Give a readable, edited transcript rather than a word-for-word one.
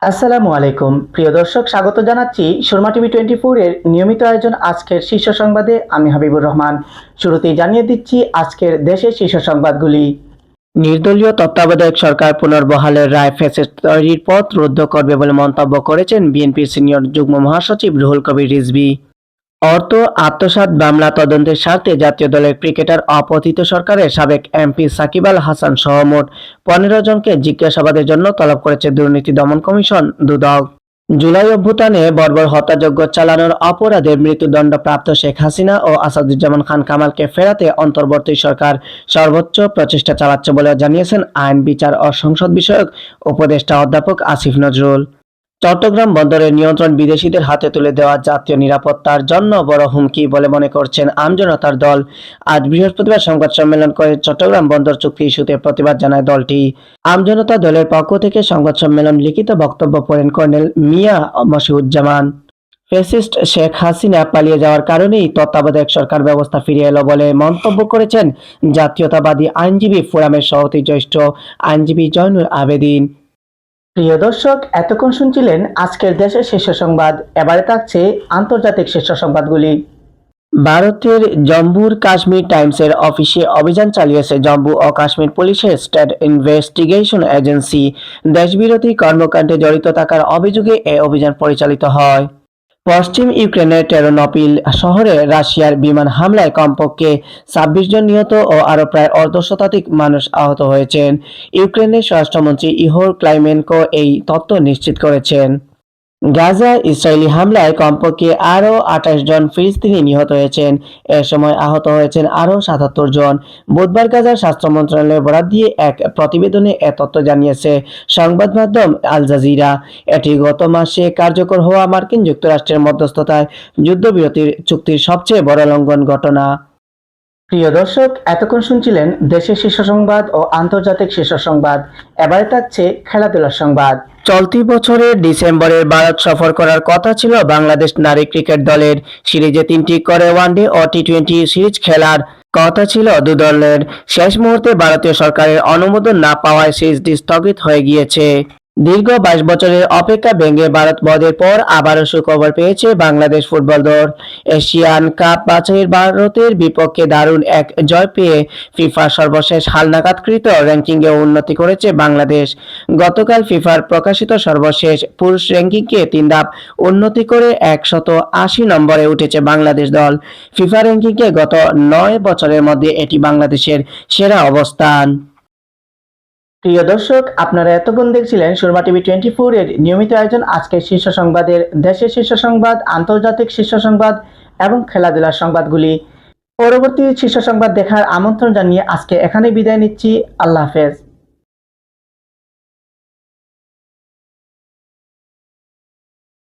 আসসালামু আলাইকুম প্রিয় দর্শক, স্বাগত জানাচ্ছি সুরমা টিভি 24 এর নিয়মিত আয়োজন আজকের শীর্ষ সংবাদে। আমি হাবিবুর রহমান। শুরুতেই জানিয়ে দিচ্ছি আজকের দেশের শীর্ষ সংবাদগুলি। নির্দলীয় তত্ত্বাবধায়ক সরকার পুনর্বহালের রায় ফ্যাসিস্ট তৈরির পথ রুদ্ধ করবে বলে মন্তব্য করেছেন বিএনপির সিনিয়র যুগ্ম মহাসচিব রুহুল কবির রিজভী। অর্থ আত্মসাৎ মামলা তদন্তের স্বার্থে জাতীয় দলের ক্রিকেটার অপতিত সরকারের সাবেক এমপি সাকিব আল হাসান সহ মোট 15 জনকে জিজ্ঞাসাবাদের জন্য তলব করেছে দুর্নীতি দমন কমিশন দুদক। জুলাই অভ্যুত্থানে বর্বর হত্যাযজ্ঞ চালানোর অপরাধে মৃত্যুদণ্ডপ্রাপ্ত শেখ হাসিনা ও আসাদুজ্জামান খান কামালকে ফেরাতে অন্তর্বর্তী সরকার সর্বোচ্চ প্রচেষ্টা চালাচ্ছে বলে জানিয়েছেন আইন, বিচার ও সংসদ বিষয়ক উপদেষ্টা অধ্যাপক আসিফ নজরুল। চট্টগ্রাম বন্দরের নিয়ন্ত্রণ বিদেশিদের হাতে তুলে দেওয়া জাতীয় নিরাপত্তার জন্য বড় হুমকি বলে মনে করছেন আমজনতার দল। আজ বৃহস্পতিবার সংবাদ সম্মেলন করে চট্টগ্রাম বন্দর চুক্তি ইস্যুতে প্রতিবাদ জানায় দলটি। আমজনতা দলের পক্ষ থেকে সংবাদ সম্মেলন লিখিত বক্তব্য পড়েন কর্নেল মিয়া মশিউজ্জামান। ফ্যাসিস্ট শেখ হাসিনা পালিয়ে যাওয়ার কারণেই তত্ত্বাবধায়ক সরকার ব্যবস্থা ফিরে এলো বলে মন্তব্য করেছেন জাতীয়তাবাদী আইনজীবী ফোরামের সভাপতি জ্যেষ্ঠ আইনজীবী জয়নুল আবেদিন। প্রিয় দর্শক, এতক্ষণ শুনছিলেন আজকের দেশের শীর্ষ সংবাদ। এবারে থাকছে আন্তর্জাতিক শীর্ষ সংবাদগুলি। ভারতের জম্মুর কাশ্মীর টাইমসের অফিসে অভিযান চালিয়েছে জম্মু ও কাশ্মীর পুলিশের স্টেট ইনভেস্টিগেশন এজেন্সি। দেশবিরোধী কর্মকাণ্ডে জড়িত থাকার অভিযোগে এ অভিযান পরিচালিত হয়। পশ্চিম ইউক্রেনের টেরনোপিল শহরে রাশিয়ার বিমান হামলায় কমপক্ষে 26 জন নিহত ও আরও প্রায় অর্ধশতাধিক মানুষ আহত হয়েছেন। ইউক্রেনের স্বরাষ্ট্রমন্ত্রী ইহোর ক্লাইমেনকো এই তথ্য নিশ্চিত করেছেন। গাজা ইসরায়েলি হামলায় কমপক্ষে আরও 28 জন ফিলিস্তিনি নিহত হয়েছেন। এ সময় আহত হয়েছেন আরও 77 জন। বুধবার গাজার স্বাস্থ্য মন্ত্রণালয়ের বরাত দিয়ে এক প্রতিবেদনে এ তথ্য জানিয়েছে সংবাদ মাধ্যম আল জাজিরা। এটি গত মাসে কার্যকর হওয়া মার্কিন যুক্তরাষ্ট্রের মধ্যস্থতায় যুদ্ধবিরতির চুক্তির সবচেয়ে বড় লঙ্ঘন ঘটনা। প্রিয় দর্শক, এতক্ষণ শুনছিলেন দেশের শীর্ষ সংবাদ ও আন্তর্জাতিক শীর্ষ সংবাদ। এবারে থাকছে খেলাধুলার সংবাদ। চলতি বছরের ডিসেম্বরে ভারত সফর করার কথা ছিল বাংলাদেশ নারী ক্রিকেট দলের। সিরিজে 3টি করে ওয়ানডে ও টি-20 সিরিজ খেলার কথা ছিল দু দলের। শেষ মুহূর্তে ভারতীয় সরকারের অনুমোদন না পাওয়ায় সিরিজটি স্থগিত হয়ে গিয়েছে। দীর্ঘ 22 বছরের অপেক্ষা ভেঙে ভারত বধের পর আবারও সুখবর পেয়েছে বাংলাদেশ ফুটবল দল। এশিয়ান কাপ বাছাইয়ের ভারতের বিপক্ষে দারুণ এক জয় পেয়ে ফিফার সর্বশেষ হালনাগাদকৃত র্যাঙ্কিংয়ে উন্নতি করেছে বাংলাদেশ। গতকাল ফিফার প্রকাশিত সর্বশেষ পুরুষ র্যাঙ্কিংকে 3 ধাপ উন্নতি করে 180 নম্বরে উঠেছে বাংলাদেশ দল। ফিফা র্যাঙ্কিংয়ে গত 9 বছরের মধ্যে এটি বাংলাদেশের সেরা অবস্থান। প্রিয় দর্শক, আপনারা এতক্ষণ দেখছিলেন সুরমা টিভি 24 এর নিয়মিত আয়োজন আজকের শীর্ষ সংবাদের দেশের শীর্ষ সংবাদ, আন্তর্জাতিক শীর্ষ সংবাদ এবং খেলাধুলার সংবাদগুলি। পরবর্তী শীর্ষ সংবাদ দেখার আমন্ত্রণ জানিয়ে আজকে এখানে বিদায় নিচ্ছি। আল্লাহ হাফেজ।